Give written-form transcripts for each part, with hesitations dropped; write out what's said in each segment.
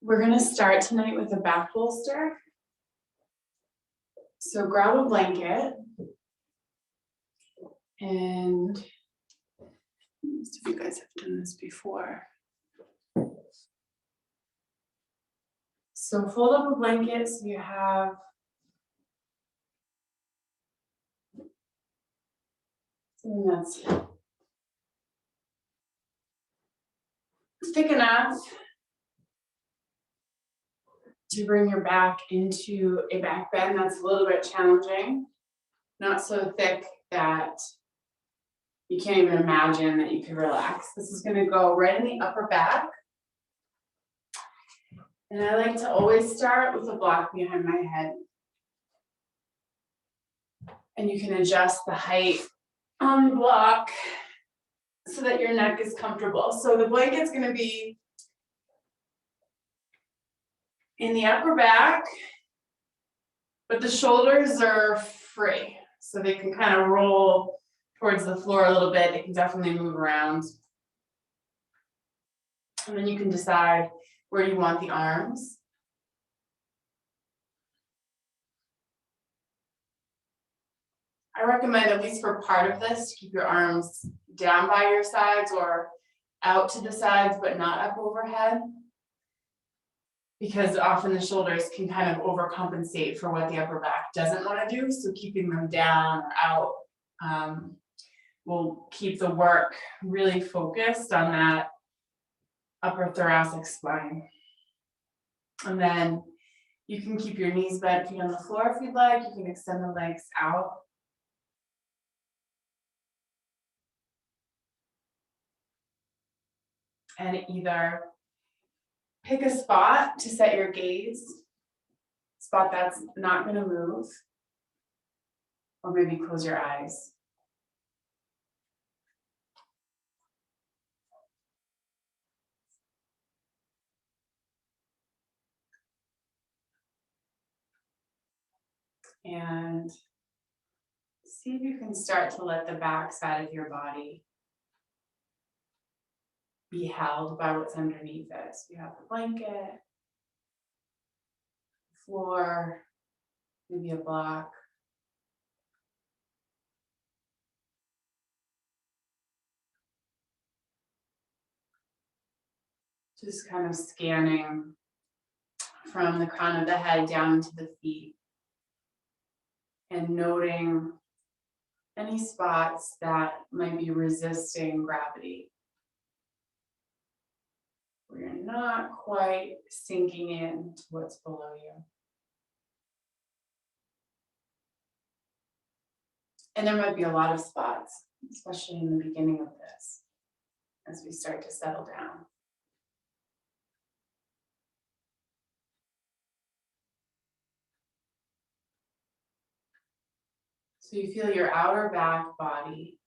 We're gonna start tonight with a back bolster. So grab a blanket. And most of you guys have done this before. So fold up a blanket so you have something that's thick enough to bring your back into a back bend that's a little bit challenging, not so thick that you can't even imagine that you could relax. This is going to go right in the upper back. And I like to always start with a block behind my head. And you can adjust the height on the block so that your neck is comfortable. So the blanket's going to be in the upper back, but the shoulders are free. So they can kind of roll towards the floor a little bit. They can definitely move around. And then you can decide where you want the arms. I recommend, at least for part of this, to keep your arms down by your sides or out to the sides, but not up overhead. Because often the shoulders can kind of overcompensate for what the upper back doesn't want to do. So keeping them down or out will keep the work really focused on that upper thoracic spine. And then you can keep your knees bent, feet on the floor if you'd like. You can extend the legs out. And either pick a spot to set your gaze, spot that's not going to move, or maybe close your eyes. And see if you can start to let the back side of your body be held by what's underneath it. So you have the blanket, floor, maybe a block. Just kind of scanning from the crown of the head down to the feet and noting any spots that might be resisting gravity, where you're not quite sinking in to what's below you. And there might be a lot of spots, especially in the beginning of this, as we start to settle down. So you feel your outer back body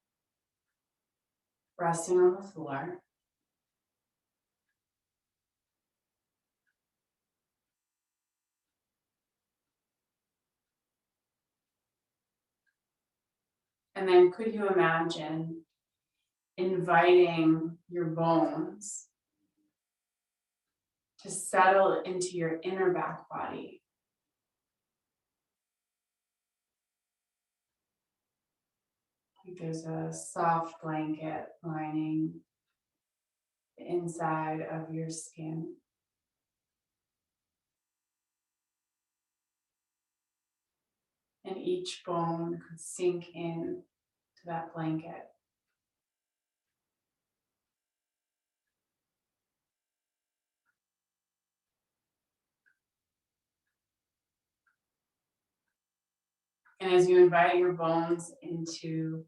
resting on the floor. And then could you imagine inviting your bones to settle into your inner back body? Like there's a soft blanket lining the inside of your skin. And each bone could sink in to that blanket. And as you invite your bones into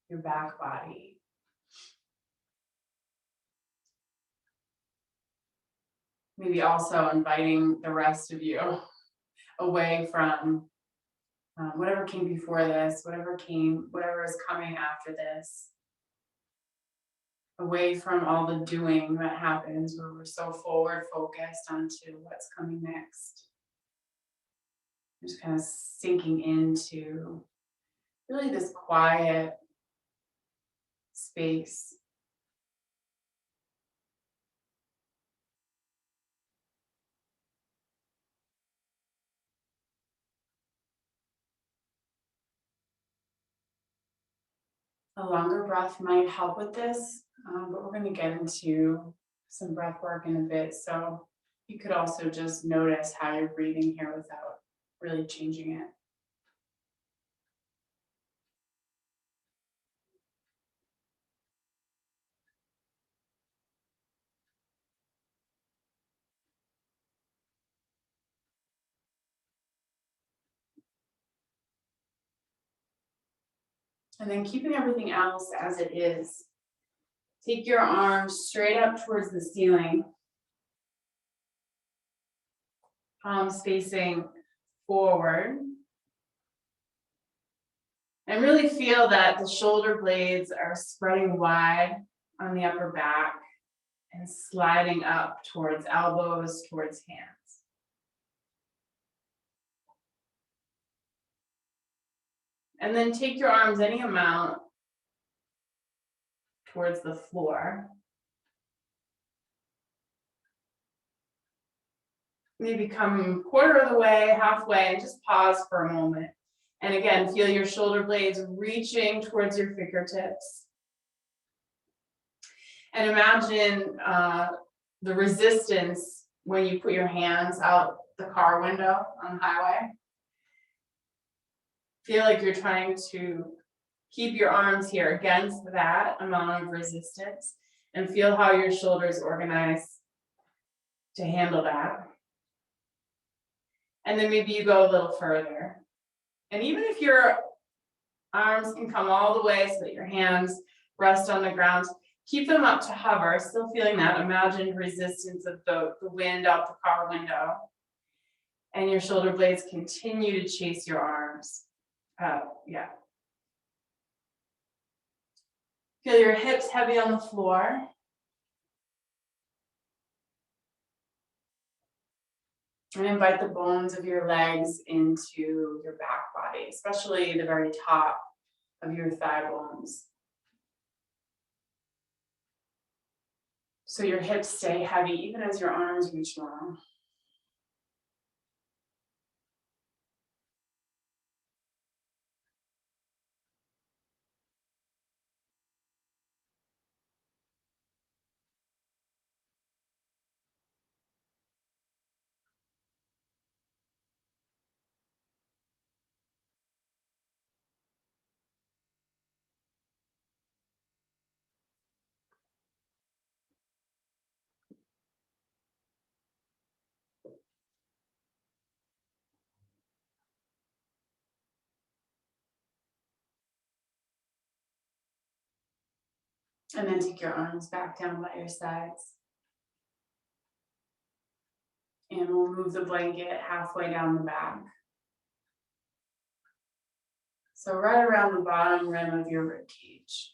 your back body, maybe also inviting the rest of you away from whatever came before this, whatever is coming after this, away from all the doing that happens where we're so forward focused onto what's coming next. Just kind of sinking into really this quiet space. A longer breath might help with this, but we're going to get into some breath work in a bit. So you could also just notice how you're breathing here without really changing it. And then keeping everything else as it is. Take your arms straight up towards the ceiling, palms facing forward. And really feel that the shoulder blades are spreading wide on the upper back and sliding up towards elbows, towards hands. And then take your arms any amount towards the floor. Maybe come quarter of the way, halfway, and just pause for a moment. And again, feel your shoulder blades reaching towards your fingertips. And imagine the resistance when you put your hands out the car window on the highway. Feel like you're trying to keep your arms here against that amount of resistance and feel how your shoulders organize to handle that. And then maybe you go a little further. And even if your arms can come all the way so that your hands rest on the ground, keep them up to hover, still feeling that imagined resistance of the wind out the car window. And your shoulder blades continue to chase your arms. Yeah. Feel your hips heavy on the floor. And invite the bones of your legs into your back body, especially the very top of your thigh bones. So your hips stay heavy even as your arms reach long. And then take your arms back down by your sides. And we'll move the blanket halfway down the back. So right around the bottom rim of your rib cage.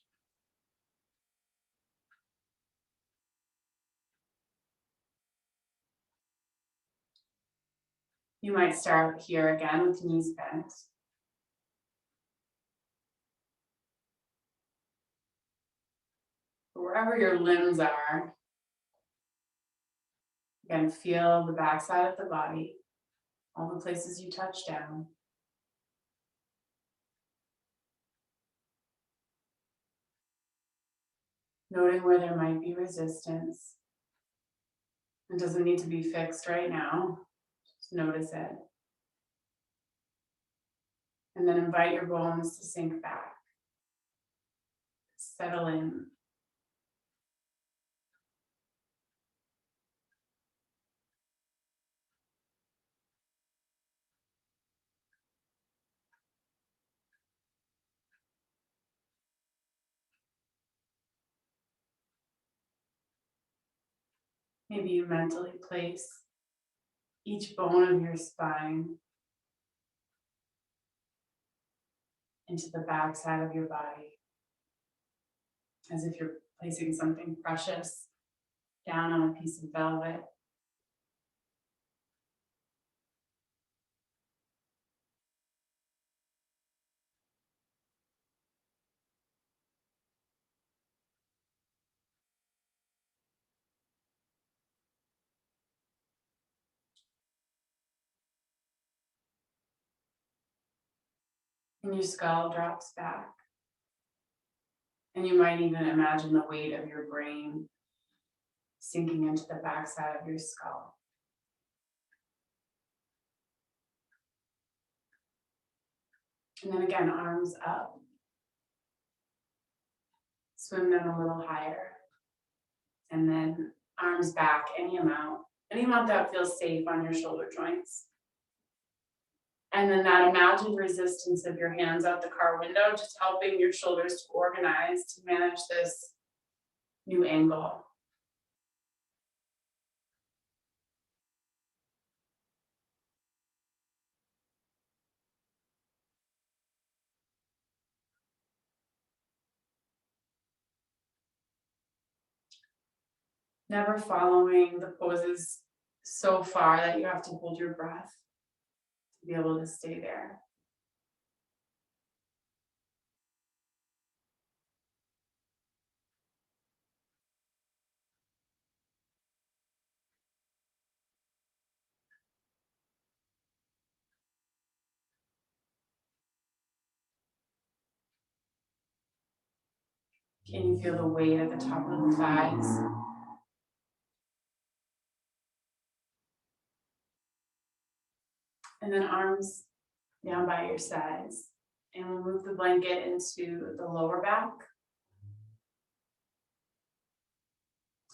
You might start here again with knees bent. Wherever your limbs are, again, feel the backside of the body, all the places you touch down. Noting where there might be resistance. It doesn't need to be fixed right now. Just notice it. And then invite your bones to sink back. Settle in. Maybe you mentally place each bone of your spine into the backside of your body, as if you're placing something precious down on a piece of velvet. And your skull drops back. And you might even imagine the weight of your brain sinking into the backside of your skull. And then again, arms up. Swim them a little higher. And then arms back, any amount that feels safe on your shoulder joints. And then that imagined resistance of your hands out the car window, just helping your shoulders to organize to manage this new angle. Never following the poses so far that you have to hold your breath to be able to stay there. Can you feel the weight at the top of the thighs? And then arms down by your sides. And we'll move the blanket into the lower back.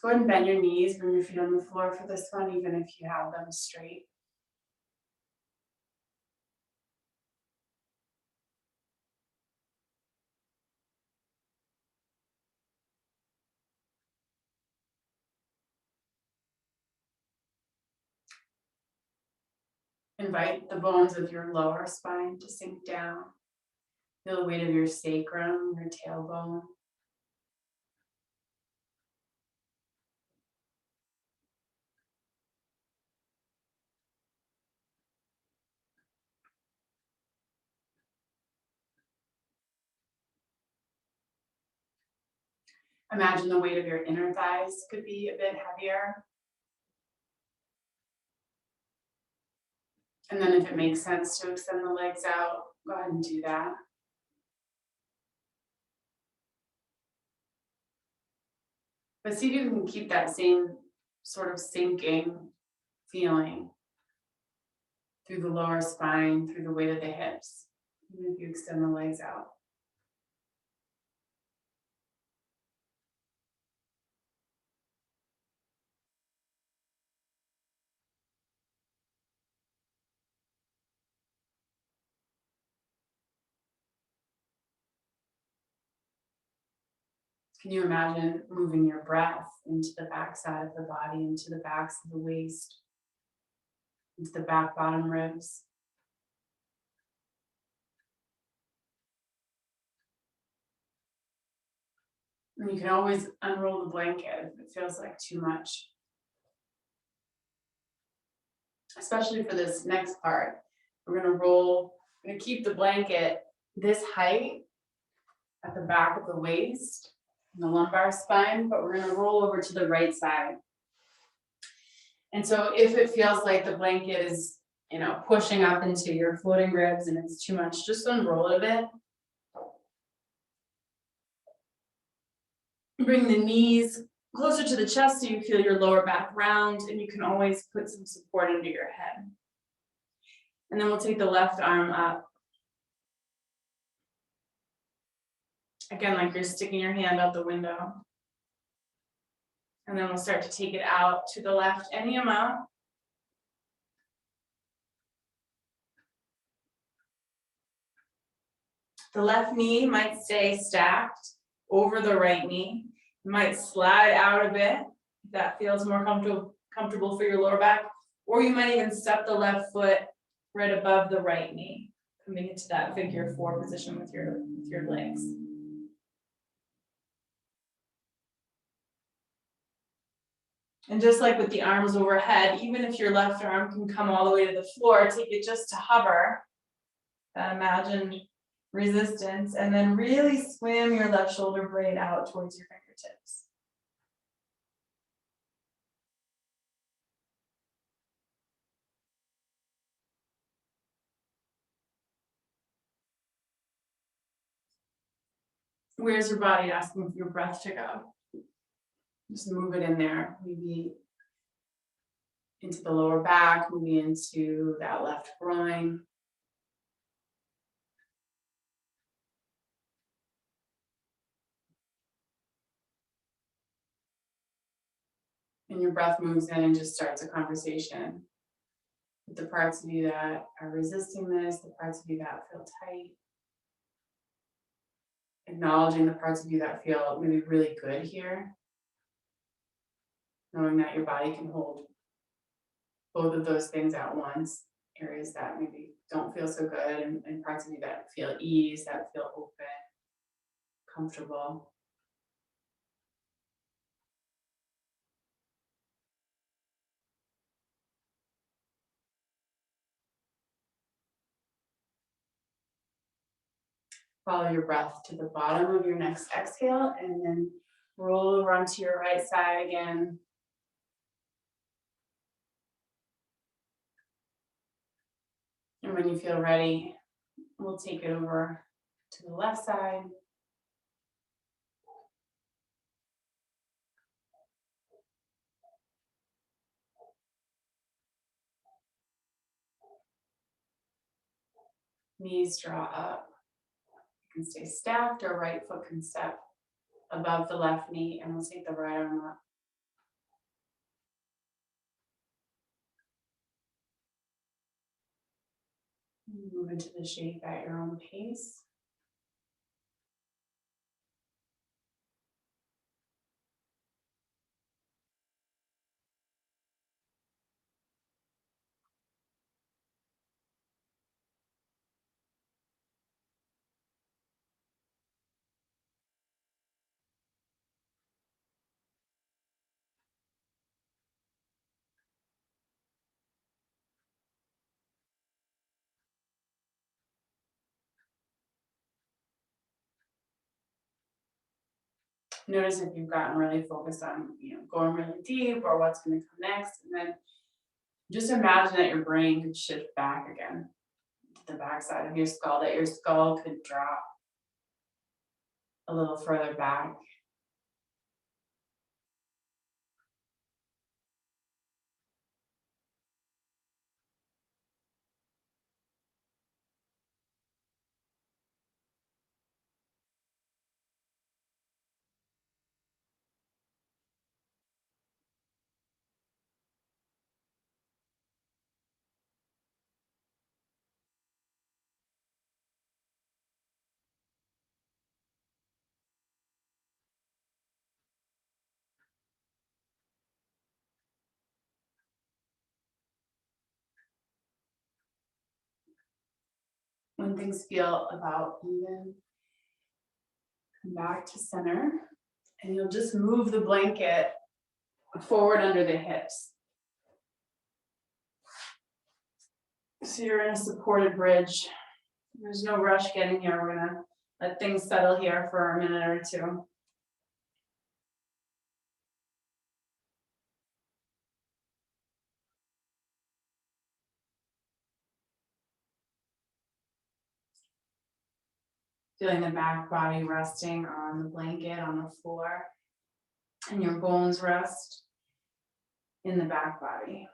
Go ahead and bend your knees, bring your feet on the floor for this one, even if you have them straight. Invite the bones of your lower spine to sink down. Feel the weight of your sacrum, your tailbone. Imagine the weight of your inner thighs could be a bit heavier. And then if it makes sense to extend the legs out, go ahead and do that. But see if you can keep that same sort of sinking feeling through the lower spine, through the weight of the hips, even if you extend the legs out. Can you imagine moving your breath into the backside of the body, into the backs of the waist, into the back bottom ribs? And you can always unroll the blanket if it feels like too much. Especially for this next part, we're gonna keep the blanket this height at the back of the waist and the lumbar spine, but we're gonna roll over to the right side. And so if it feels like the blanket is, pushing up into your floating ribs and it's too much, just unroll it a bit. Bring the knees closer to the chest so you feel your lower back round, and you can always put some support into your head. And then we'll take the left arm up. Again, like you're sticking your hand out the window. And then we'll start to take it out to the left any amount. The left knee might stay stacked over the right knee. It might slide out a bit if that feels more comfortable for your lower back. Or you might even step the left foot right above the right knee, coming into that figure 4 position with your legs. And just like with the arms overhead, even if your left arm can come all the way to the floor, take it just to hover, that imagined resistance, and then really swim your left shoulder blade out towards your fingertips. Where's your body asking for your breath to go? Just move it in there, maybe into the lower back, maybe into that left groin. And your breath moves in and just starts a conversation with the parts of you that are resisting this, the parts of you that feel tight. Acknowledging the parts of you that feel maybe really good here. Knowing that your body can hold both of those things at once. Areas that maybe don't feel so good, and parts of you that feel ease, that feel open, comfortable. Follow your breath to the bottom of your next exhale, and then roll over onto your right side again. And when you feel ready, we'll take it over to the left side. Knees draw up. You can stay stacked, or right foot can step above the left knee, and we'll take the right arm up. Move into the shape at your own pace. Notice if you've gotten really focused on, going really deep or what's going to come next, and then just imagine that your brain could shift back again to the backside of your skull, that your skull could drop a little further back. When things feel about even, come back to center, and you'll just move the blanket forward under the hips. So you're in a supported bridge. There's no rush getting here. We're gonna let things settle here for a minute or two. Feeling the back body resting on the blanket on the floor, and your bones rest in the back body.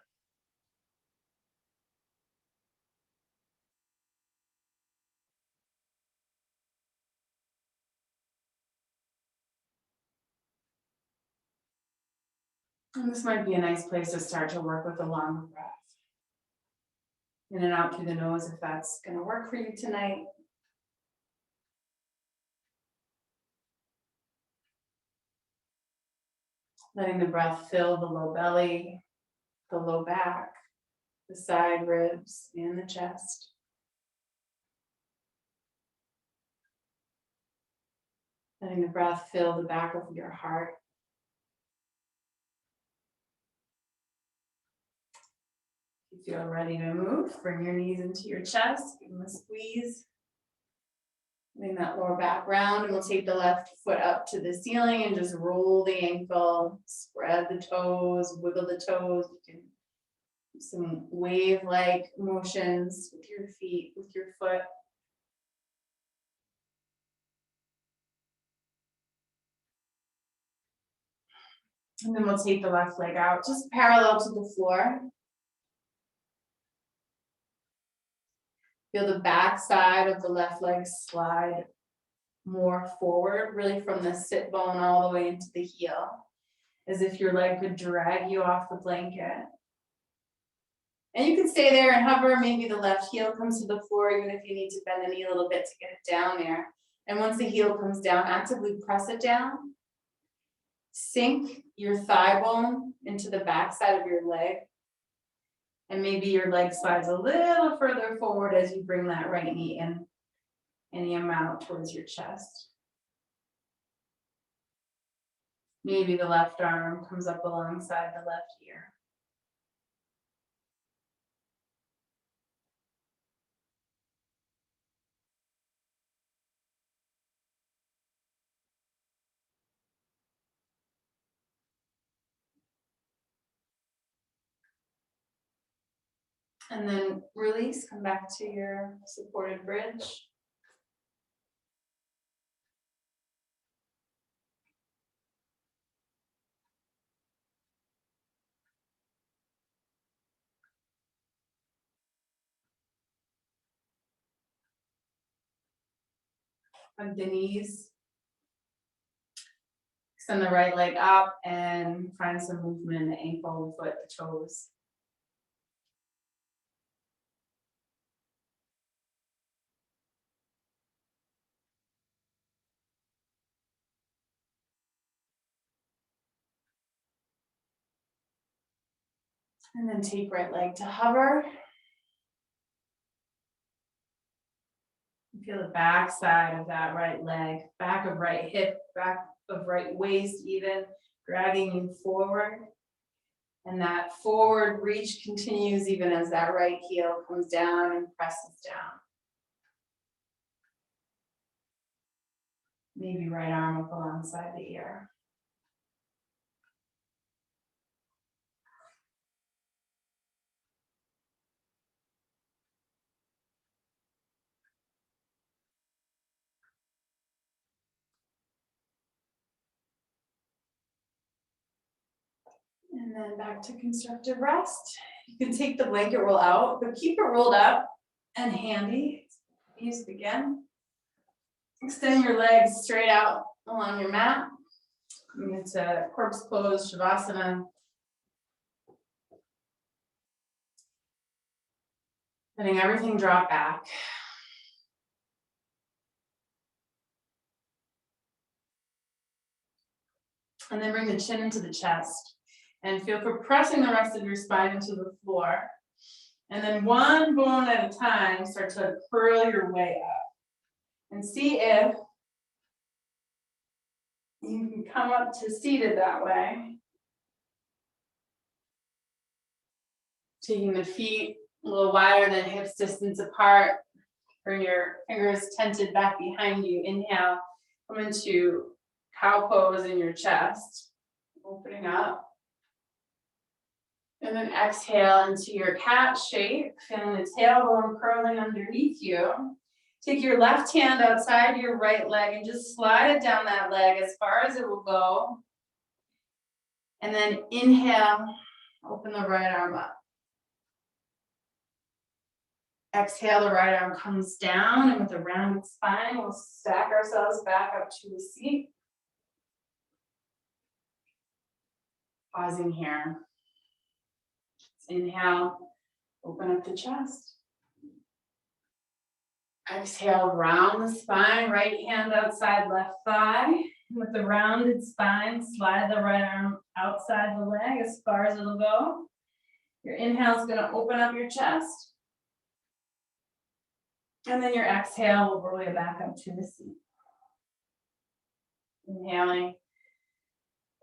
And this might be a nice place to start to work with a longer breath. In and out through the nose if that's going to work for you tonight. Letting the breath fill the low belly, the low back, the side ribs, and the chest. Letting the breath fill the back of your heart. If you feel ready to move, bring your knees into your chest, give them a squeeze. Bring that lower back round, and we'll take the left foot up to the ceiling and just roll the ankle, spread the toes, wiggle the toes. You can do some wave-like motions with your feet, with your foot. And then we'll take the left leg out, just parallel to the floor. Feel the back side of the left leg slide more forward, really from the sit bone all the way into the heel, as if your leg could drag you off the blanket. And you can stay there and hover. Maybe the left heel comes to the floor, even if you need to bend the knee a little bit to get it down there. And once the heel comes down, actively press it down. Sink your thigh bone into the back side of your leg. And maybe your leg slides a little further forward as you bring that right knee in any amount towards your chest. Maybe the left arm comes up alongside the left ear. And then release, come back to your supported bridge. Bend the knees. Extend the right leg up and find some movement in the ankle, the foot, the toes. And then take right leg to hover. Feel the back side of that right leg, back of right hip, back of right waist even, dragging you forward. And that forward reach continues even as that right heel comes down and presses down. Maybe right arm up alongside the ear. And then back to constructive rest. You can take the blanket roll out, but keep it rolled up and handy. Use it again. Extend your legs straight out along your mat. Move into corpse pose, Shavasana. Letting everything drop back. And then bring the chin into the chest. And feel for pressing the rest of your spine into the floor. And then one bone at a time, start to curl your way up. And see if you can come up to seated that way. Taking the feet a little wider than hips distance apart. Bring your fingers tented back behind you. Inhale, come into cow pose in your chest. Opening up. And then exhale into your cat shape, feeling the tailbone curling underneath you. Take your left hand outside your right leg and just slide it down that leg as far as it will go. And then inhale, open the right arm up. Exhale, the right arm comes down, and with a rounded spine, we'll stack ourselves back up to a seat. Pausing here. Inhale, open up the chest. Exhale, round the spine, right hand outside left thigh. With the rounded spine, slide the right arm outside the leg as far as it'll go. Your inhale is going to open up your chest. And then your exhale will roll you back up to the seat. Inhaling,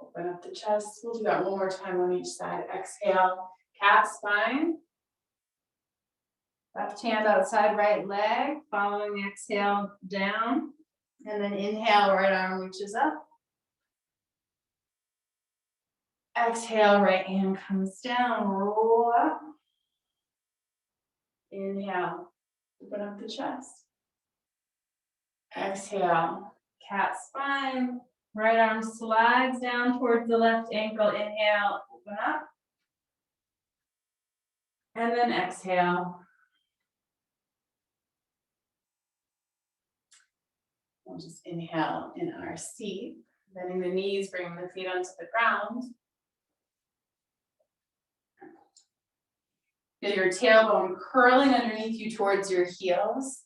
open up the chest. We'll do that one more time on each side. Exhale, cat spine. Left hand outside right leg, following the exhale down. And then inhale, right arm reaches up. Exhale, right hand comes down, roll up. Inhale, open up the chest. Exhale, cat spine. Right arm slides down towards the left ankle. Inhale, open up. And then exhale. We'll just inhale in our seat, bending the knees, bringing the feet onto the ground. Feel your tailbone curling underneath you towards your heels.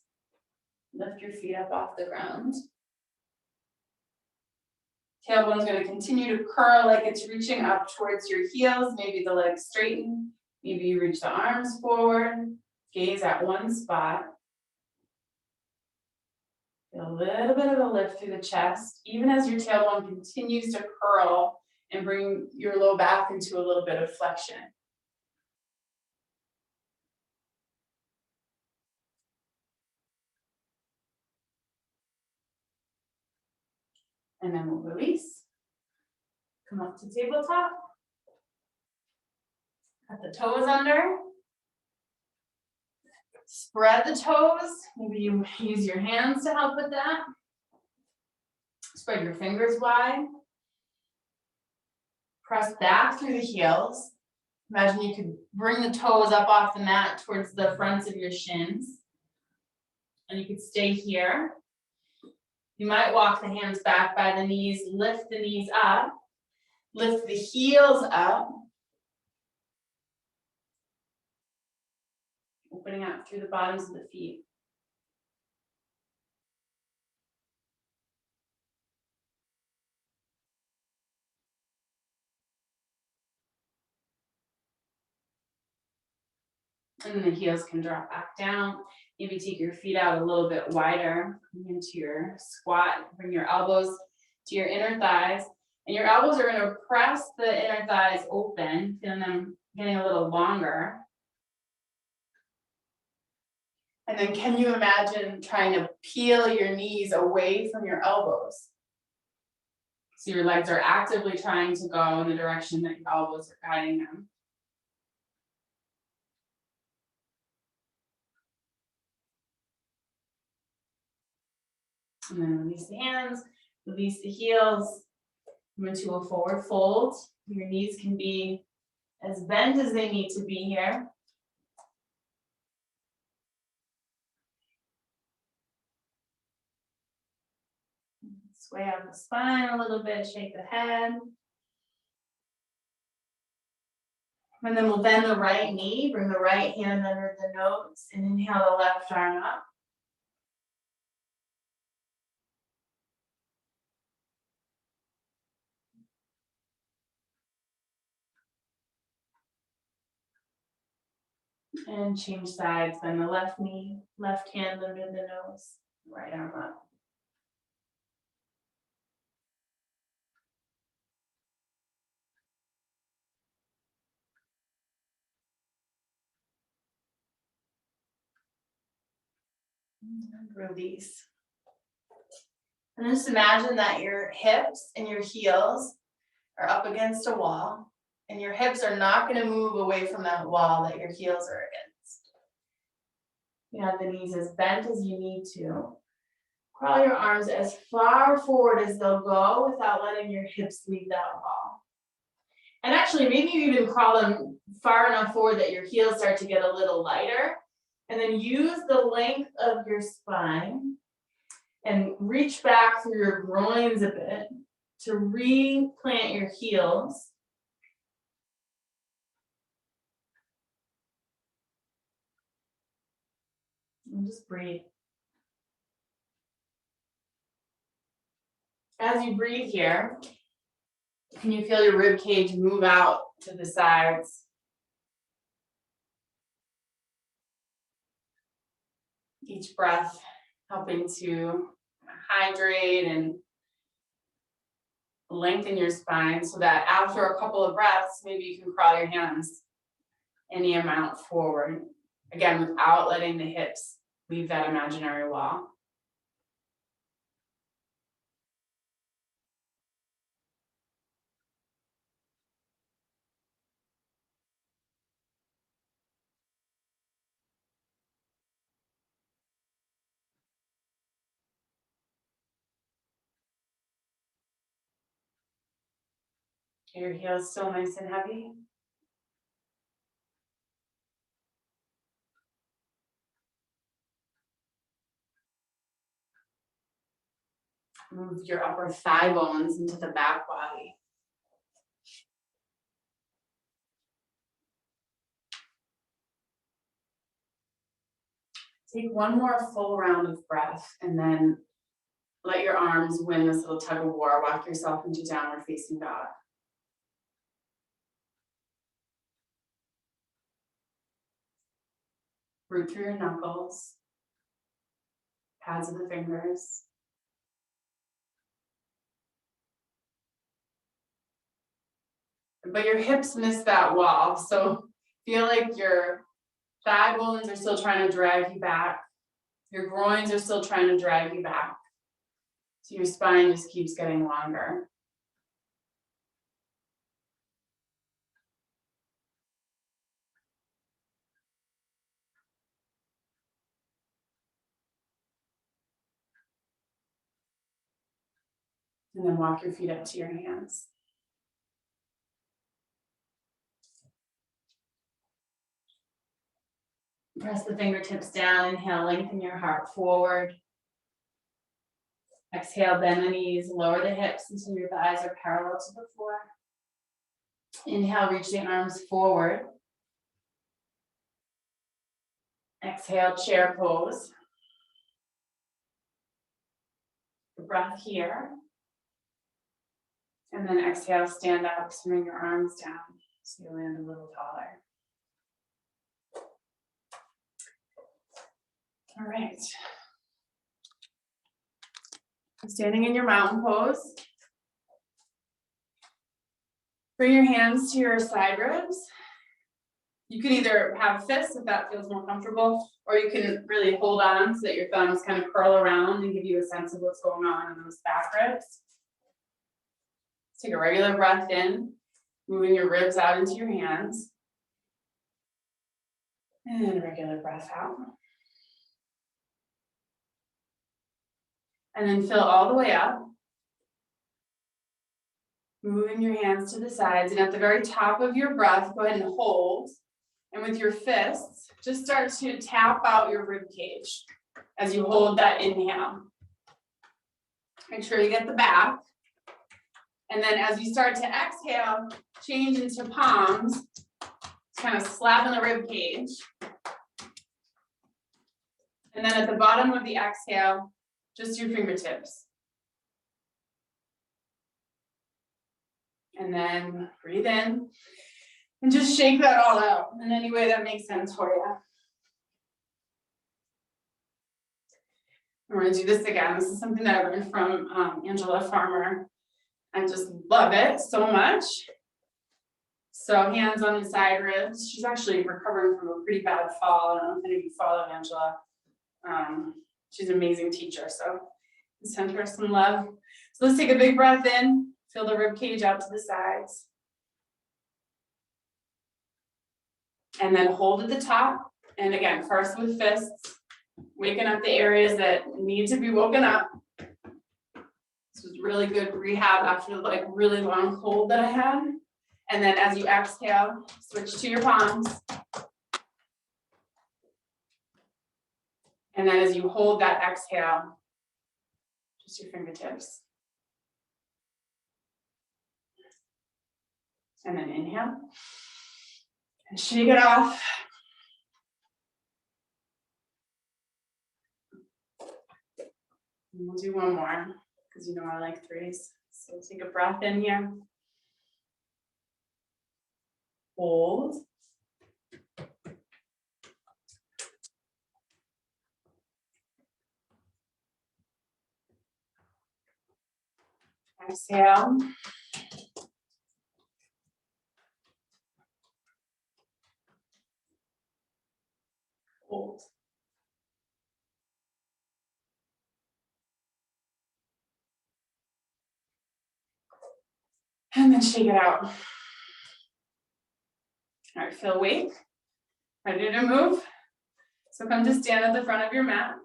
Lift your feet up off the ground. Tailbone's going to continue to curl like it's reaching up towards your heels. Maybe the legs straighten. Maybe you reach the arms forward. Gaze at one spot. Feel a little bit of a lift through the chest, even as your tailbone continues to curl and bring your low back into a little bit of flexion. And then we'll release. Come up to tabletop. Cut the toes under. Spread the toes. Maybe you use your hands to help with that. Spread your fingers wide. Press back through the heels. Imagine you could bring the toes up off the mat towards the fronts of your shins. And you could stay here. You might walk the hands back by the knees, lift the knees up, lift the heels up. Opening up through the bottoms of the feet. And then the heels can drop back down. Maybe take your feet out a little bit wider into your squat. Bring your elbows to your inner thighs. And your elbows are going to press the inner thighs open, feeling them getting a little longer. And then can you imagine trying to peel your knees away from your elbows? So your legs are actively trying to go in the direction that your elbows are guiding them. And then release the hands, release the heels, come into a forward fold. Your knees can be as bent as they need to be here. Sway out the spine a little bit, shake the head. And then we'll bend the right knee, bring the right hand under the nose, and inhale the left arm up. And change sides, bend the left knee, left hand under the nose, right arm up. And release. And just imagine that your hips and your heels are up against a wall, and your hips are not going to move away from that wall that your heels are against. You have the knees as bent as you need to. Crawl your arms as far forward as they'll go without letting your hips leave that wall. And actually, maybe you even crawl them far enough forward that your heels start to get a little lighter. And then use the length of your spine and reach back through your groins a bit to replant your heels. And just breathe. As you breathe here, can you feel your rib cage move out to the sides? Each breath helping to hydrate and lengthen your spine so that after a couple of breaths, maybe you can crawl your hands any amount forward. Again, without letting the hips leave that imaginary wall. Your heels still nice and heavy. Move your upper thigh bones into the back body. Take one more full round of breath and then let your arms win this little tug of war. Walk yourself into downward facing dog. Root through your knuckles, pads of the fingers. But your hips miss that wall, so feel like your thigh bones are still trying to drag you back. Your groins are still trying to drag you back. So your spine just keeps getting longer. And then walk your feet up to your hands. Press the fingertips down. Inhale, lengthen your heart forward. Exhale, bend the knees, lower the hips until your thighs are parallel to the floor. Inhale, reach the arms forward. Exhale, chair pose. Breath here. And then exhale, stand up, swing your arms down so you land a little taller. All right. Standing in your mountain pose. Bring your hands to your side ribs. You can either have fists if that feels more comfortable, or you can really hold on so that your thumbs kind of curl around and give you a sense of what's going on in those back ribs. Take a regular breath in, moving your ribs out into your hands. And a regular breath out. And then fill all the way up. Moving your hands to the sides, and at the very top of your breath, go ahead and hold. And with your fists, just start to tap out your rib cage as you hold that inhale. Make sure you get the back. And then as you start to exhale, change into palms, kind of slapping the rib cage. And then at the bottom of the exhale, just your fingertips. And then breathe in and just shake that all out in any way that makes sense for you. We're going to do this again. This is something that I learned from Angela Farmer. I just love it so much. So hands on the side ribs. She's actually recovering from a pretty bad fall. I don't know if any of you follow Angela. She's an amazing teacher, so send her some love. So let's take a big breath in. Feel the rib cage out to the sides. And then hold at the top. And again, first with fists, waking up the areas that need to be woken up. This was really good rehab after the like really long cold that I had. And then as you exhale, switch to your palms. And then as you hold that exhale, just your fingertips. And then inhale. And shake it off. And we'll do one more, because you know I like threes. So take a breath in here. Hold. Exhale. Hold. And then shake it out. All right, feel awake. Ready to move? So come to stand at the front of your mat.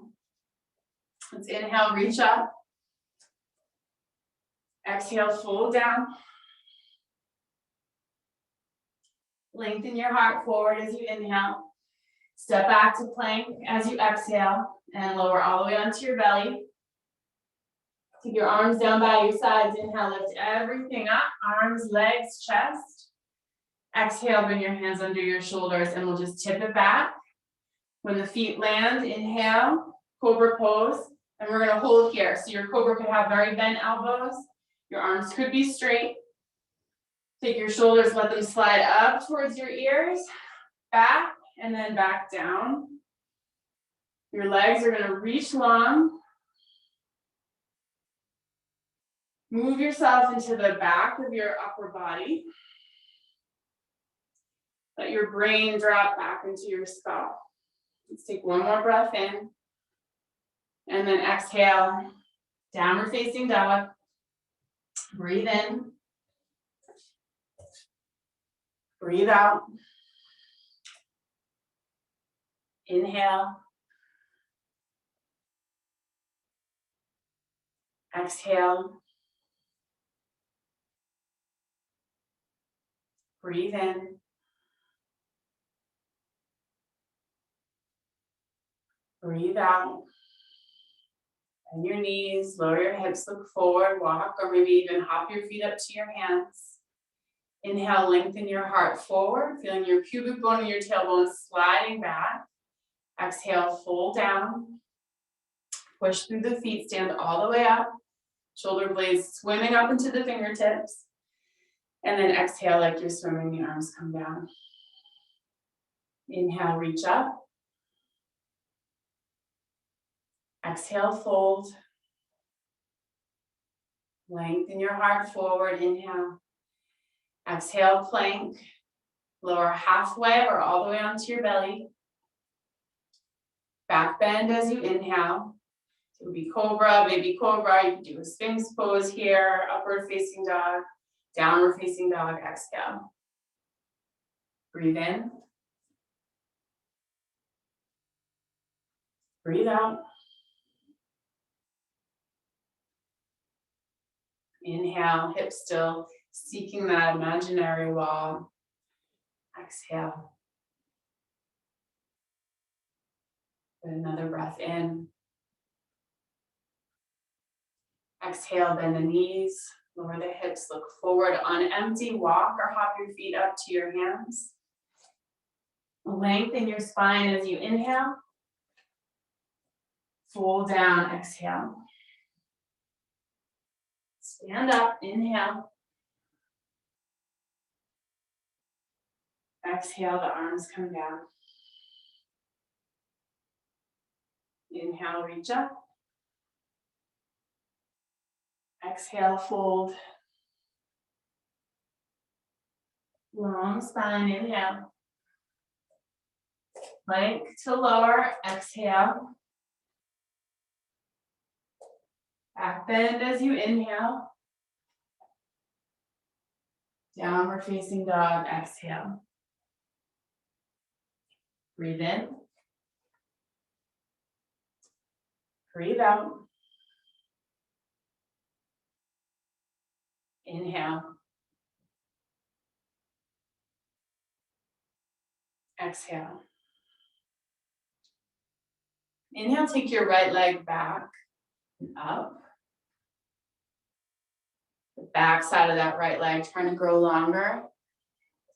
Let's inhale, reach up. Exhale, fold down. Lengthen your heart forward as you inhale. Step back to plank as you exhale and lower all the way onto your belly. Take your arms down by your sides. Inhale, lift everything up. Arms, legs, chest. Exhale, bring your hands under your shoulders and we'll just tip it back. When the feet land, inhale, cobra pose. And we're gonna hold here. So your cobra could have very bent elbows. Your arms could be straight. Take your shoulders, let them slide up towards your ears, back, and then back down. Your legs are gonna reach long. Move yourself into the back of your upper body. Let your brain drop back into your skull. Let's take one more breath in. And then exhale, downward facing dog. Breathe in. Breathe out. Inhale. Exhale. Breathe in. Breathe out. Bend your knees, lower your hips, look forward, walk, or maybe even hop your feet up to your hands. Inhale, lengthen your heart forward, feeling your pubic bone and your tailbone sliding back. Exhale, fold down. Push through the feet, stand all the way up. Shoulder blades swimming up into the fingertips. And then exhale like you're swimming, the arms come down. Inhale, reach up. Exhale, fold. Lengthen your heart forward, inhale. Exhale, plank. Lower halfway or all the way onto your belly. Back bend as you inhale. It would be cobra, baby cobra. You can do a sphinx pose here, upward facing dog, downward facing dog, exhale. Breathe in. Breathe out. Inhale, hips still seeking that imaginary wall. Exhale. Put another breath in. Exhale, bend the knees, lower the hips, look forward on empty, walk or hop your feet up to your hands. Lengthen your spine as you inhale. Fold down, exhale. Stand up, inhale. Exhale, the arms come down. Inhale, reach up. Exhale, fold. Long spine, inhale. Plank to lower, exhale. Back bend as you inhale. Downward facing dog, exhale. Breathe in. Breathe out. Inhale. Exhale. Inhale, take your right leg back and up. The back side of that right leg trying to grow longer.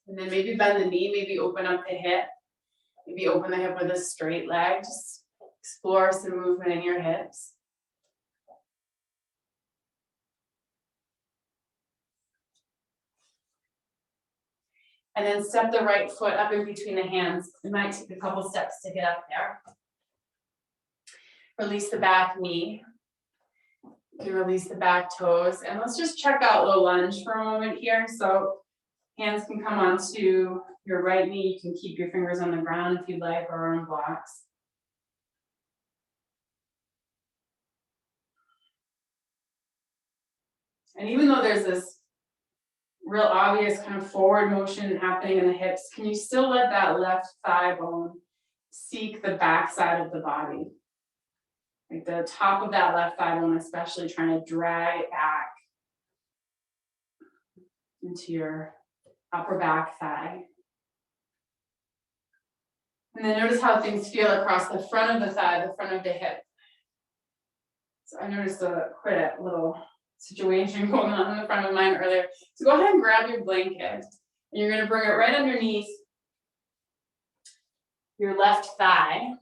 And then maybe bend the knee, maybe open up the hip. Maybe open the hip with a straight leg. Just explore some movement in your hips. And then step the right foot up in between the hands. It might take a couple steps to get up there. Release the back knee. You release the back toes. And let's just check out low lunge for a moment here. So hands can come onto your right knee. You can keep your fingers on the ground if you'd like, or on blocks. And even though there's this real obvious kind of forward motion happening in the hips, can you still let that left thigh bone seek the back side of the body? Like the top of that left thigh bone, especially trying to drag it back into your upper back thigh. And then notice how things feel across the front of the thigh, the front of the hip. So I noticed quite a little situation going on in the front of mine earlier. So go ahead and grab your blanket. And you're gonna bring it right underneath your left thigh.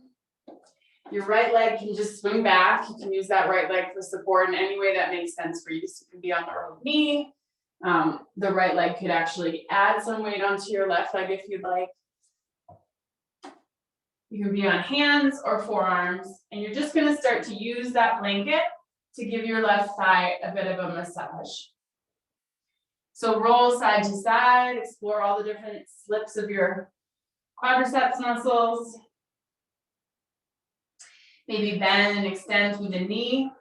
Your right leg can just swing back. You can use that right leg for support in any way that makes sense for you. So you can be on the right knee. The right leg could actually add some weight onto your left leg if you'd like. You can be on hands or forearms, and you're just gonna start to use that blanket to give your left thigh a bit of a massage. So roll side to side, explore all the different slips of your quadriceps muscles. Maybe bend and extend through the knee.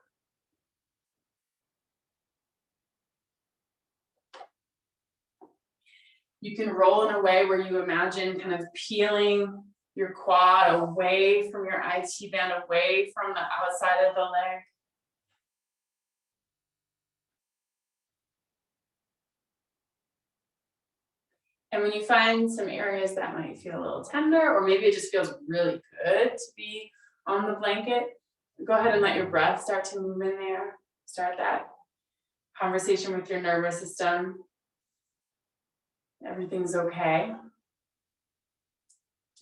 You can roll in a way where you imagine kind of peeling your quad away from your IT band, away from the outside of the leg. And when you find some areas that might feel a little tender, or maybe it just feels really good to be on the blanket, go ahead and let your breath start to move in there. Start that conversation with your nervous system. Everything's okay.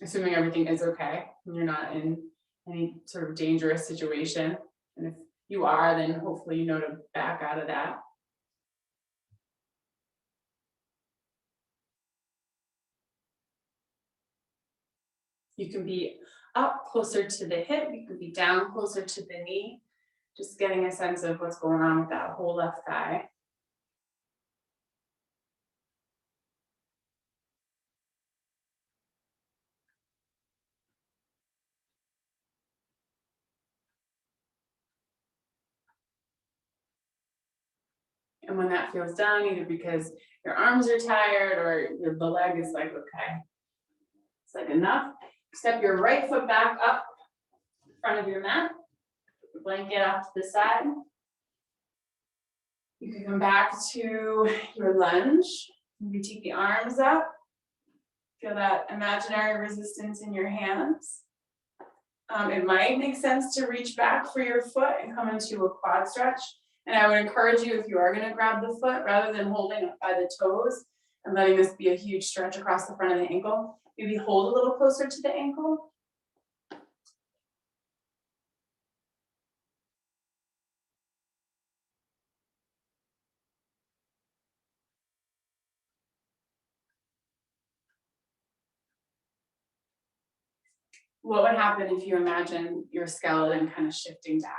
Assuming everything is okay, and you're not in any sort of dangerous situation. And if you are, then hopefully you know to back out of that. You can be up closer to the hip, you can be down closer to the knee, just getting a sense of what's going on with that whole left thigh. And when that feels done, either because your arms are tired or the leg is like, okay, it's like enough, step your right foot back up in front of your mat, put the blanket off to the side. You can come back to your lunge. Maybe take the arms up. Feel that imaginary resistance in your hands. It might make sense to reach back for your foot and come into a quad stretch. And I would encourage you, if you are going to grab the foot, rather than holding it by the toes and letting this be a huge stretch across the front of the ankle, maybe hold a little closer to the ankle. What would happen if you imagine your skeleton kind of shifting back?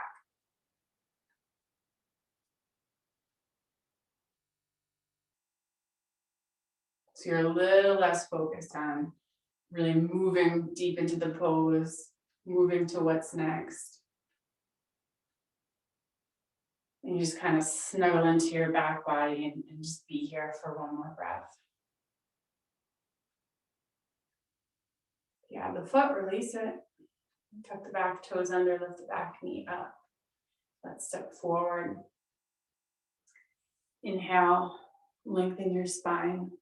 So you're a little less focused on really moving deep into the pose, moving to what's next. And you just kind of snuggle into your back body and just be here for one more breath. Yeah, the foot, release it. Tuck the back toes under, lift the back knee up. Let's step forward. Inhale, lengthen your spine.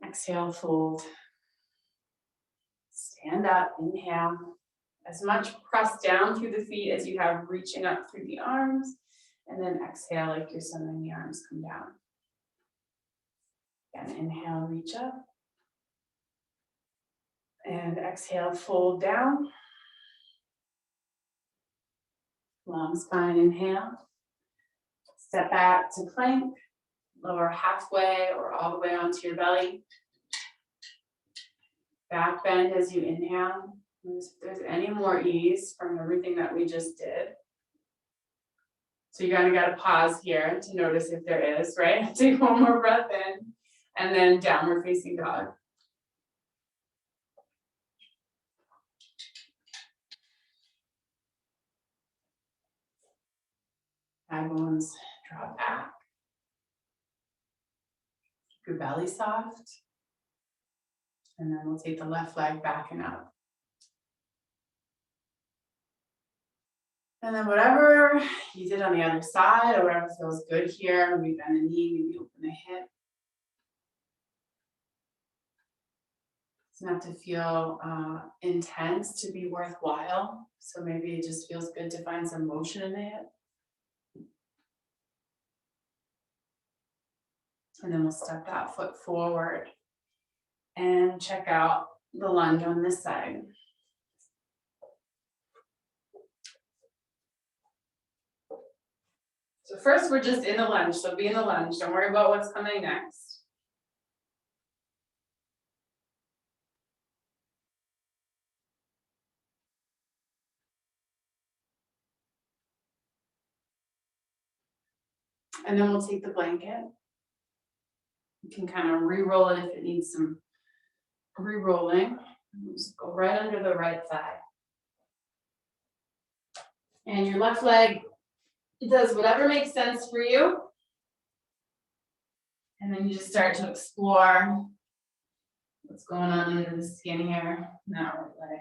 Exhale, fold. Stand up, inhale. As much press down through the feet as you have reaching up through the arms. And then exhale like you're sending the arms come down. Again, inhale, reach up. And exhale, fold down. Long spine, inhale. Step back to plank. Lower halfway or all the way onto your belly. Back bend as you inhale. If there's any more ease from everything that we just did. So you kind of got to pause here to notice if there is, right? Take one more breath in and then downward facing dog. Thigh bones draw back. Keep your belly soft. And then we'll take the left leg back and up. And then whatever you did on the other side or whatever feels good here, maybe bend the knee, maybe open the hip. Doesn't have to feel intense to be worthwhile. So maybe it just feels good to find some motion in it. And then we'll step that foot forward and check out the lunge on this side. So first we're just in the lunge, so be in the lunge. Don't worry about what's coming next. And then we'll take the blanket. You can kind of re-roll it if it needs some re-rolling. Just go right under the right thigh. And your left leg does whatever makes sense for you. And then you just start to explore what's going on under the skin here. Now right leg.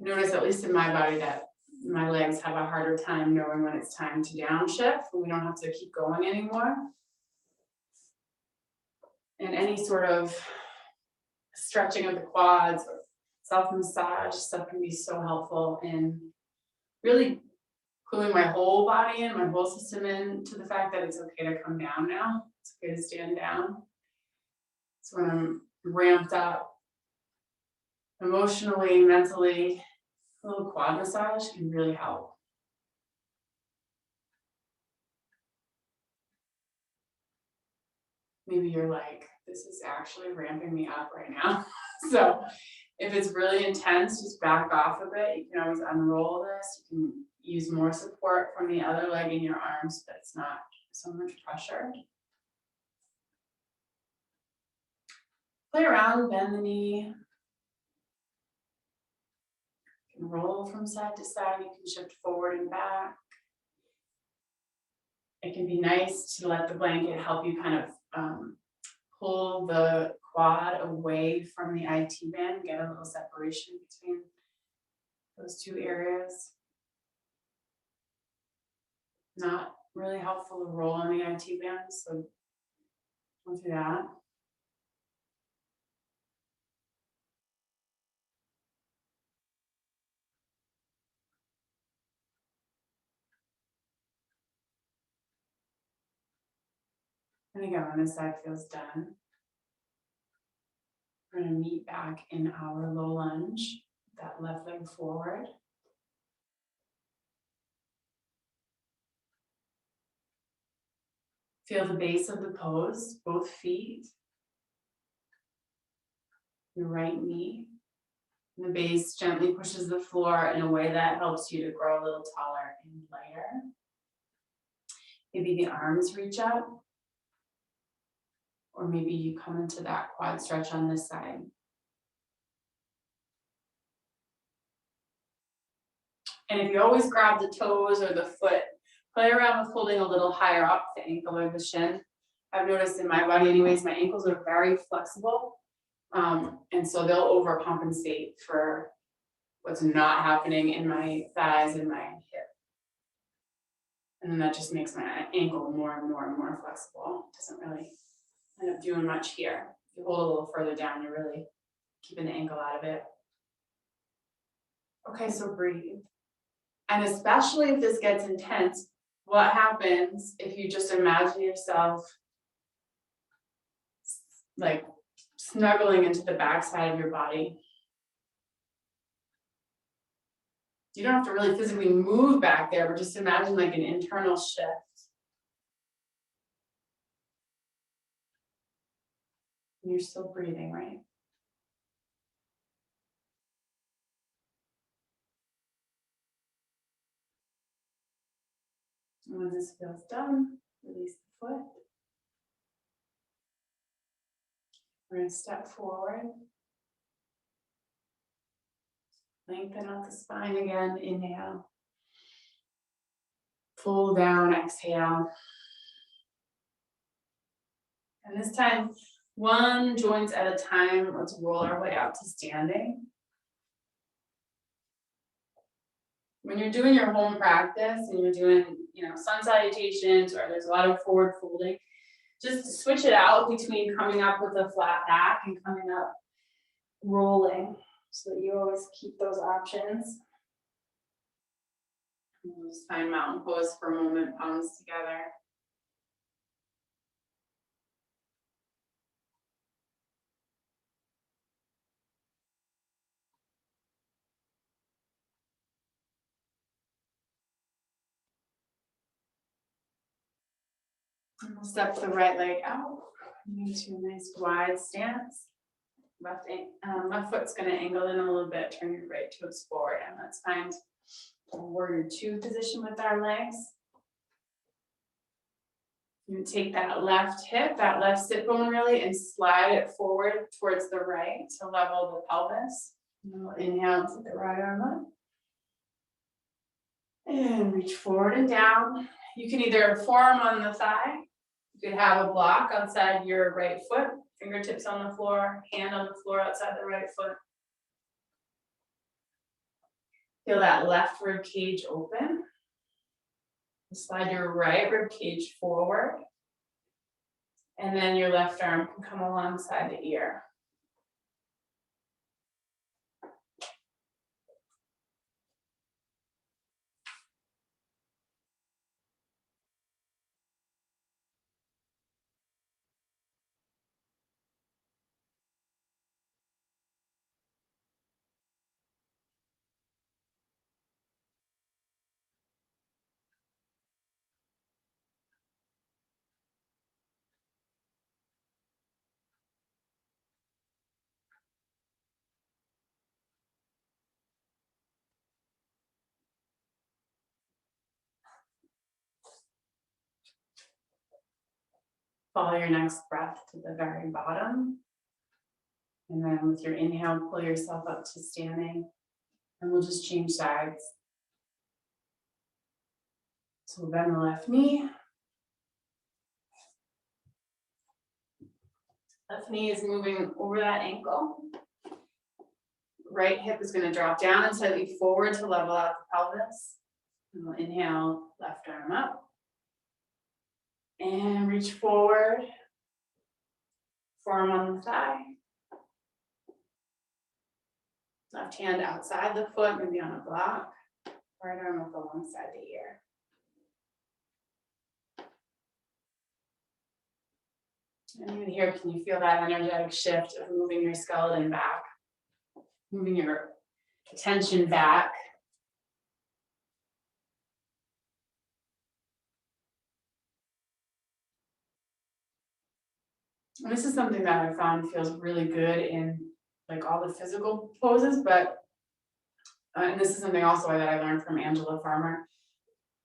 Notice, at least in my body, that my legs have a harder time knowing when it's time to downshift. We don't have to keep going anymore. And any sort of stretching of the quads or self-massage stuff can be so helpful in really cluing my whole body in, my whole system in to the fact that it's okay to come down now. It's okay to stand down. So when I'm ramped up emotionally, mentally, a little quad massage can really help. Maybe you're like, this is actually ramping me up right now. So if it's really intense, just back off a bit. You can always unroll this. You can use more support from the other leg in your arms, but it's not so much pressure. Play around, bend the knee. You can roll from side to side. You can shift forward and back. It can be nice to let the blanket help you kind of pull the quad away from the IT band, get a little separation between those two areas. Not really helpful to roll on the IT band, so don't do that. And again, when this side feels done, we're going to meet back in our low lunge, that left leg forward. Feel the base of the pose, both feet, your right knee. And the base gently pushes the floor in a way that helps you to grow a little taller and lighter. Maybe the arms reach up, or maybe you come into that quad stretch on this side. And if you always grab the toes or the foot, play around with holding a little higher up the ankle or the shin. I've noticed in my body anyways, my ankles are very flexible. And so they'll overcompensate for what's not happening in my thighs and my hip. And then that just makes my ankle more and more and more flexible. It doesn't really end up doing much here. If you hold a little further down, you're really keeping the ankle out of it. Okay, so breathe. And especially if this gets intense, what happens if you just imagine yourself like snuggling into the backside of your body? You don't have to really physically move back there, but just imagine like an internal shift. And you're still breathing, right? And when this feels done, release the foot. We're going to step forward. Lengthen out the spine again. Inhale. Pull down, exhale. And this time, one joint at a time, let's roll our way out to standing. When you're doing your home practice and you're doing, sun salutations, or there's a lot of forward folding, just switch it out between coming up with a flat back and coming up rolling, so that you always keep those options. And we'll just find mountain pose for a moment, palms together. And we'll step the right leg out into a nice wide stance. Left foot's going to angle in a little bit. Turn your right toes forward, and let's find a warrior two position with our legs. You take that left hip, that left sit bone really, and slide it forward towards the right to level the pelvis. And we'll inhale, take the right arm up. And reach forward and down. You can either forearm on the thigh. You could have a block outside your right foot, fingertips on the floor, hand on the floor outside the right foot. Feel that left rib cage open. Slide your right rib cage forward. And then your left arm can come alongside the ear. Follow your next breath to the very bottom. And then with your inhale, pull yourself up to standing. And we'll just change sides. So we'll bend the left knee. Left knee is moving over that ankle. Right hip is going to drop down and slightly forward to level out the pelvis. And we'll inhale, left arm up. And reach forward. Forearm on the thigh. Left hand outside the foot, maybe on a block. Right arm up alongside the ear. And even here, can you feel that energetic shift of moving your skeleton back? Moving your attention back. And this is something that I found feels really good in like all the physical poses, but, and this is something also that I learned from Angela Farmer,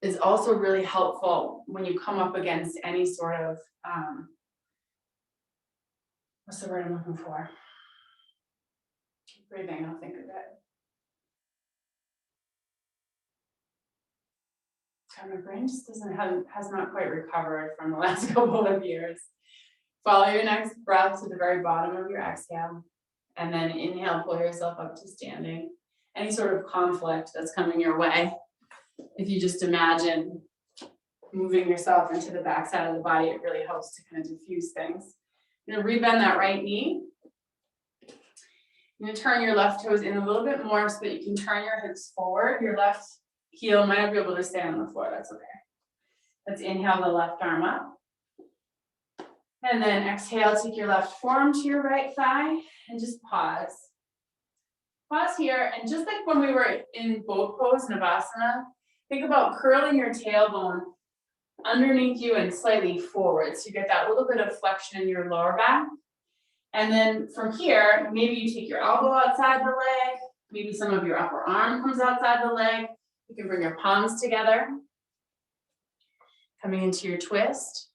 is also really helpful when you come up against any sort of, what's the word I'm looking for? Keep breathing, I'll think of it. My brain just has not quite recovered from the last couple of years. Follow your next breath to the very bottom of your exhale, and then inhale, pull yourself up to standing. Any sort of conflict that's coming your way, if you just imagine moving yourself into the backside of the body, it really helps to kind of diffuse things. You're gonna rebend that right knee. You're gonna turn your left toes in a little bit more so that you can turn your hips forward. Your left heel might not be able to stay on the floor, that's okay. Let's inhale the left arm up. And then exhale, take your left forearm to your right thigh and just pause. Pause here, and just like when we were in boat pose, Navasana, think about curling your tailbone underneath you and slightly forward. So you get that little bit of flexion in your lower back. And then from here, maybe you take your elbow outside the leg, maybe some of your upper arm comes outside the leg. You can bring your palms together. Coming into your twist.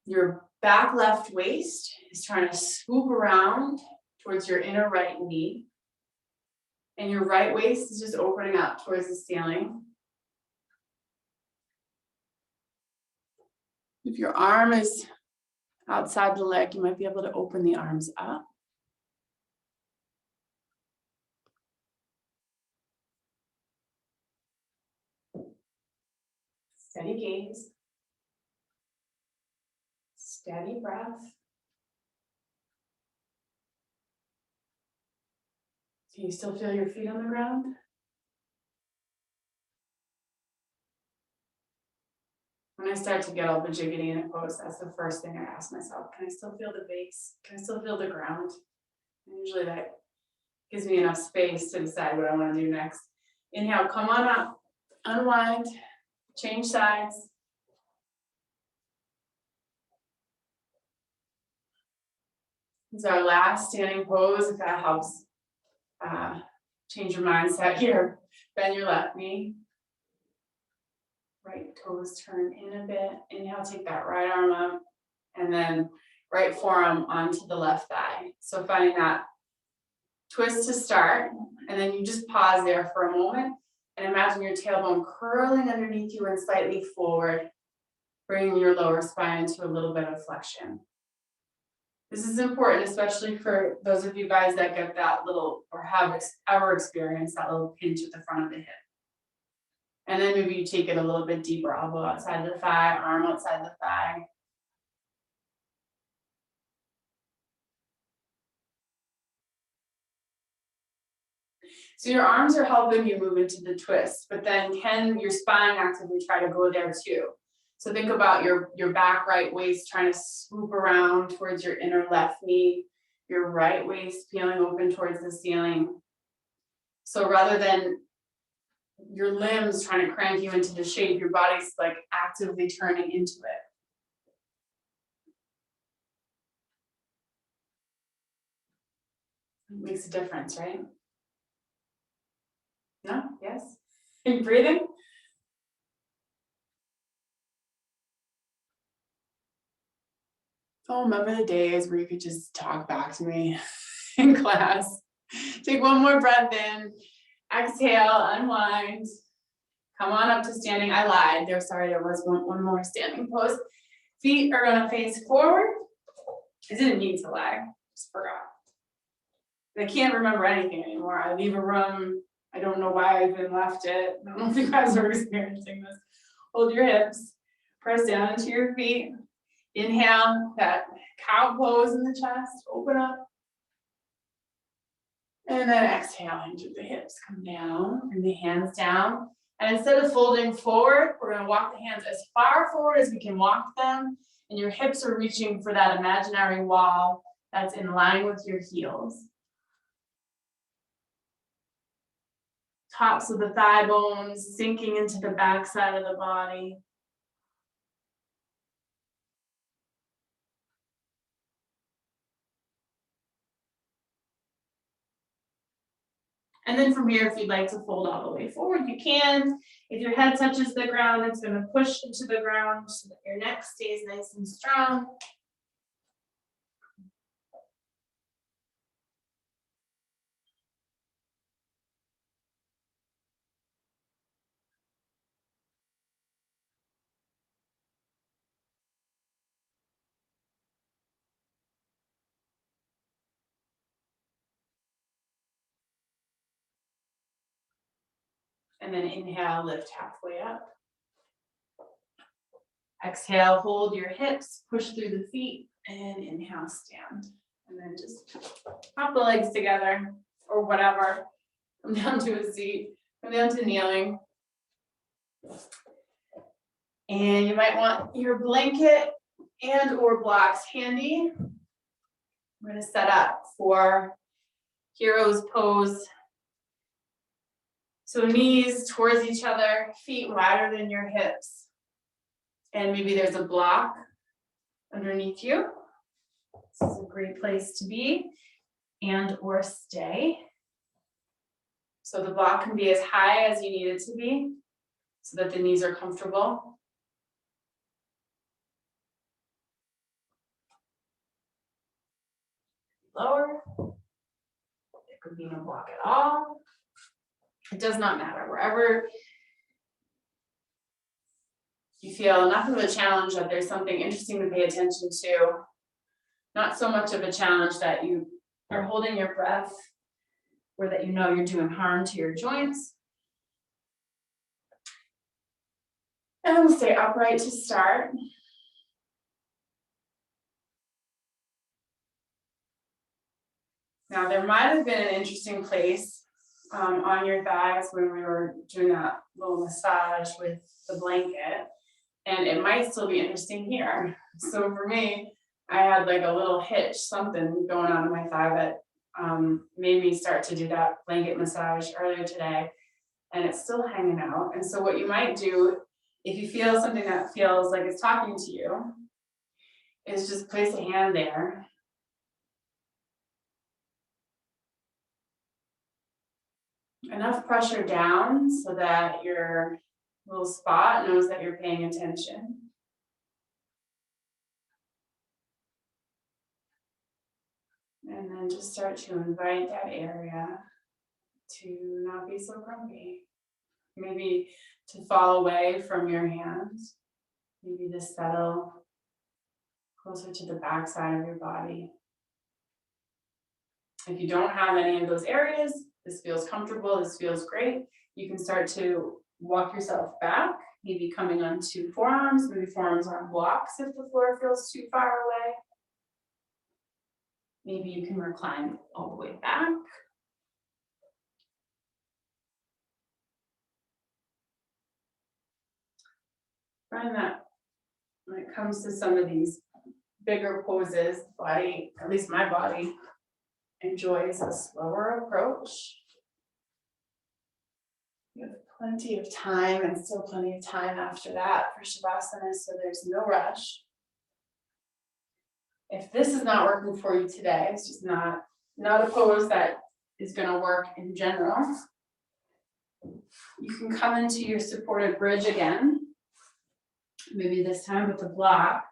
Your back left waist is trying to swoop around towards your inner right knee. And your right waist is just opening up towards the ceiling. If your arm is outside the leg, you might be able to open the arms up. Steady gaze. Steady breath. Can you still feel your feet on the ground? When I start to get all jiggity in a pose, that's the first thing I ask myself. Can I still feel the base? Can I still feel the ground? And usually that gives me enough space to decide what I want to do next. Inhale, come on up, unwind, change sides. This is our last standing pose. If that helps change your mindset here, bend your left knee. Right toes turn in a bit. Inhale, take that right arm up, and then right forearm onto the left thigh. So finding that twist to start, and then you just pause there for a moment and imagine your tailbone curling underneath you and slightly forward, bringing your lower spine into a little bit of flexion. This is important, especially for those of you guys that get that little, or have ever experienced that little pinch at the front of the hip. And then maybe you take it a little bit deeper, elbow outside the thigh, arm outside the thigh. So your arms are helping you move into the twist, but then can your spine actively try to go there too? So think about your back right waist trying to swoop around towards your inner left knee, your right waist peeling open towards the ceiling. So rather than your limbs trying to crank you into the shape, your body's like actively turning into it. It makes a difference, right? No? Yes? Are you breathing? Oh, remember the days where you could just talk back to me in class. Take one more breath in. Exhale, unwind. Come on up to standing. I lied. There was one more standing pose. Feet are gonna face forward. I didn't mean to lie, just forgot. I can't remember anything anymore. I leave a room. I don't know why I even left it. I don't know if you guys are experiencing this. Hold your hips, press down into your feet. Inhale, that cow pose in the chest, open up. And then exhale, hinge at the hips, come down, bring the hands down. And instead of folding forward, we're gonna walk the hands as far forward as we can walk them. And your hips are reaching for that imaginary wall that's in line with your heels. Tops of the thigh bones sinking into the back side of the body. And then from here, if you'd like to fold all the way forward, you can. If your head touches the ground, it's going to push into the ground so that your neck stays nice and strong. And then inhale, lift halfway up. Exhale, hold your hips, push through the feet, and inhale, stand. And then just pop the legs together or whatever. Come down to a seat, come down to kneeling. And you might want your blanket and or blocks handy. We're going to set up for hero's pose. So knees towards each other, feet wider than your hips. And maybe there's a block underneath you. This is a great place to be and or stay. So the block can be as high as you need it to be so that the knees are comfortable. Lower. There could be no block at all. It does not matter. Wherever you feel enough of a challenge that there's something interesting to pay attention to, not so much of a challenge that you are holding your breath or that you know you're doing harm to your joints. And we'll stay upright to start. Now, there might have been an interesting place on your thighs when we were doing that little massage with the blanket, and it might still be interesting here. So for me, I had like a little hitch, something going on in my thigh that made me start to do that blanket massage earlier today, and it's still hanging out. And so what you might do, if you feel something that feels like it's talking to you, is just place a hand there. Enough pressure down so that your little spot knows that you're paying attention. And then just start to invite that area to not be so grumpy. Maybe to fall away from your hands. Maybe to settle closer to the back side of your body. If you don't have any of those areas, this feels comfortable, this feels great. You can start to walk yourself back, maybe coming onto forearms, maybe forearms on blocks if the floor feels too far away. Maybe you can recline all the way back. Find that when it comes to some of these bigger poses, the body, at least my body, enjoys a slower approach. You have plenty of time and still plenty of time after that for Shavasana, so there's no rush. If this is not working for you today, it's just not a pose that is going to work in general, you can come into your supported bridge again, maybe this time with the block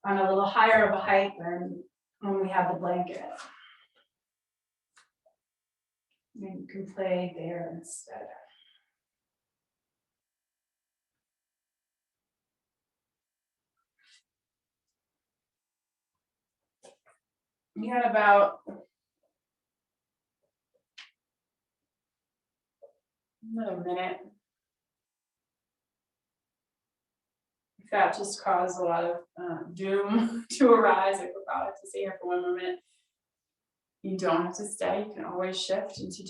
on a little higher of a height than when we have the blanket. And you can play there instead. You had about another minute. If that just caused a lot of doom to arise, I would probably have to stay here for one more minute. You don't have to stay. You can always shift into a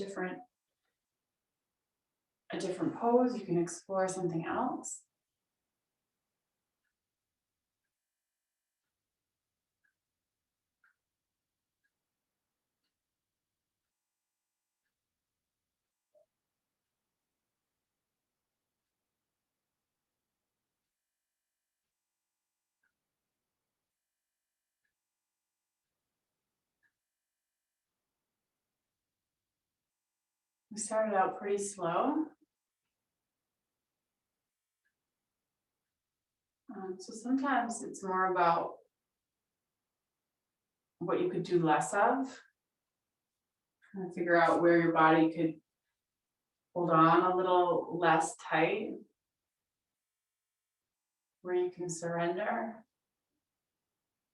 different pose. You can explore something else. We started out pretty slow. So sometimes it's more about what you could do less of. Trying to figure out where your body could hold on a little less tight, where you can surrender.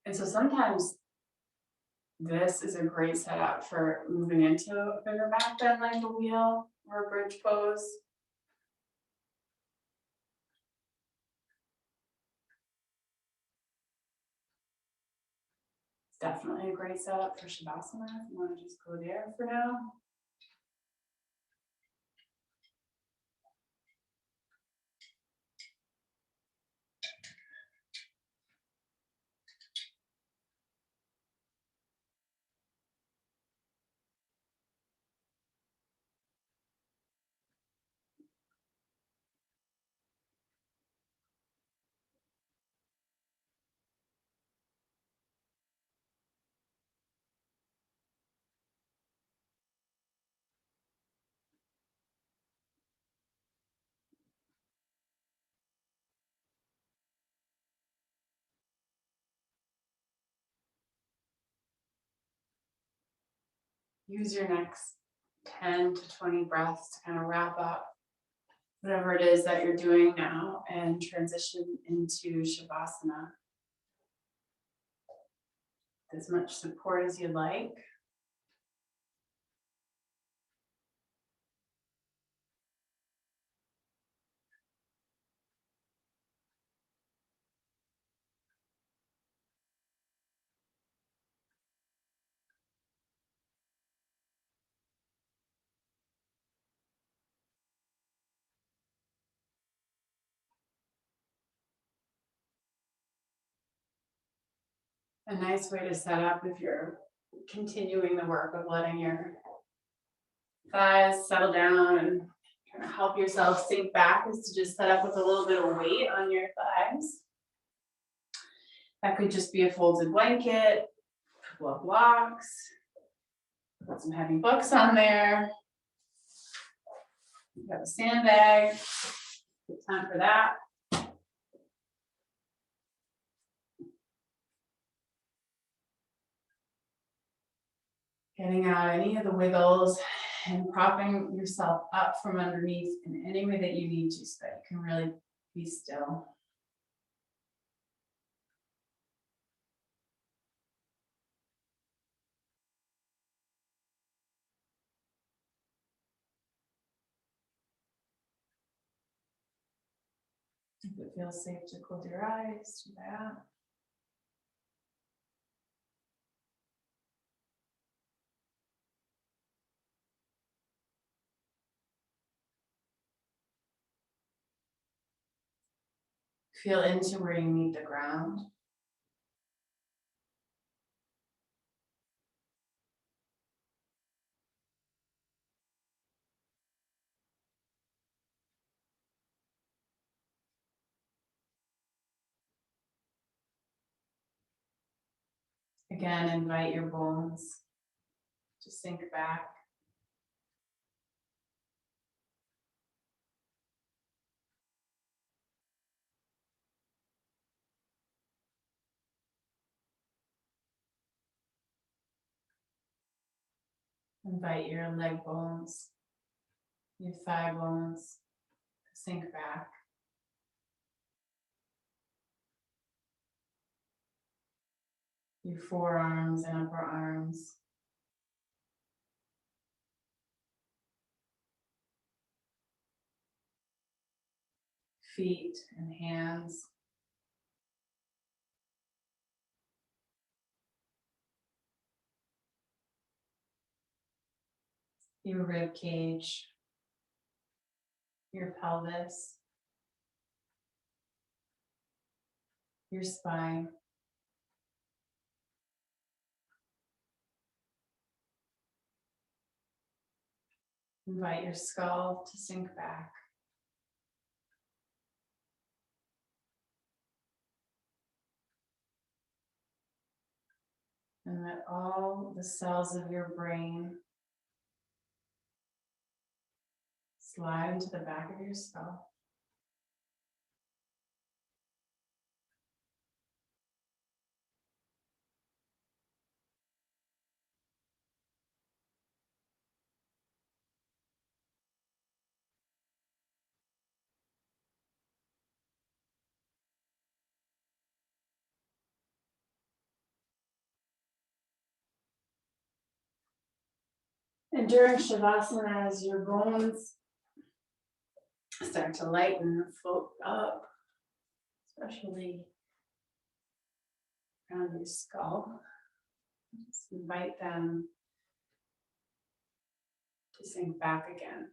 And so sometimes this is a great setup for moving into a bigger back bend like a wheel or a bridge pose. It's definitely a great setup for Shavasana if you want to just go there for now. Use your next 10 to 20 breaths to kind of wrap up whatever it is that you're doing now and transition into Shavasana. As much support as you'd like. A nice way to set up if you're continuing the work of letting your thighs settle down and kind of help yourself sink back is to just set up with a little bit of weight on your thighs. That could just be a folded blanket, a couple of blocks, put some heavy books on there. You got a sandbag, good time for that. Getting out any of the wiggles and propping yourself up from underneath in any way that you need to so that you can really be still. If it feels safe to close your eyes, do that. Feel into where you meet the ground. Again, invite your bones to sink back. Invite your leg bones, your thigh bones to sink back. Your forearms and upper arms. Feet and hands. Your rib cage. Your pelvis. Your spine. Invite your skull to sink back. And let all the cells of your brain slide into the back of your skull. And during Shavasana, as your bones start to lighten and float up, especially around your skull, just invite them to sink back again.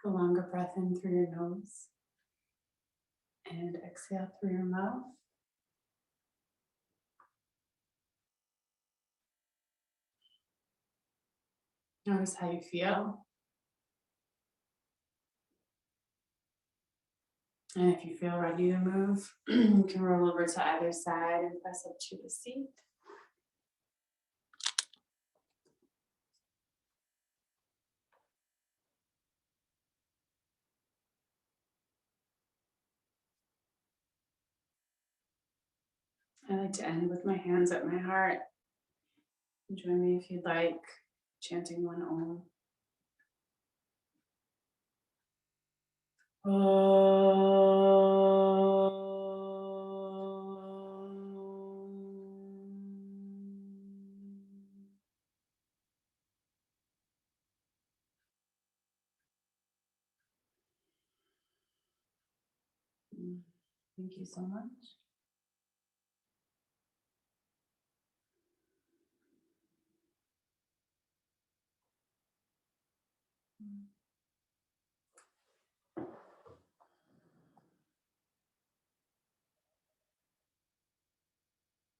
Take a longer breath in through your nose and exhale through your mouth. Notice how you feel. And if you feel ready to move, you can roll over to either side and press up to the seat. I like to end with my hands at my heart. Join me if you'd like, chanting one Om. Thank you so much.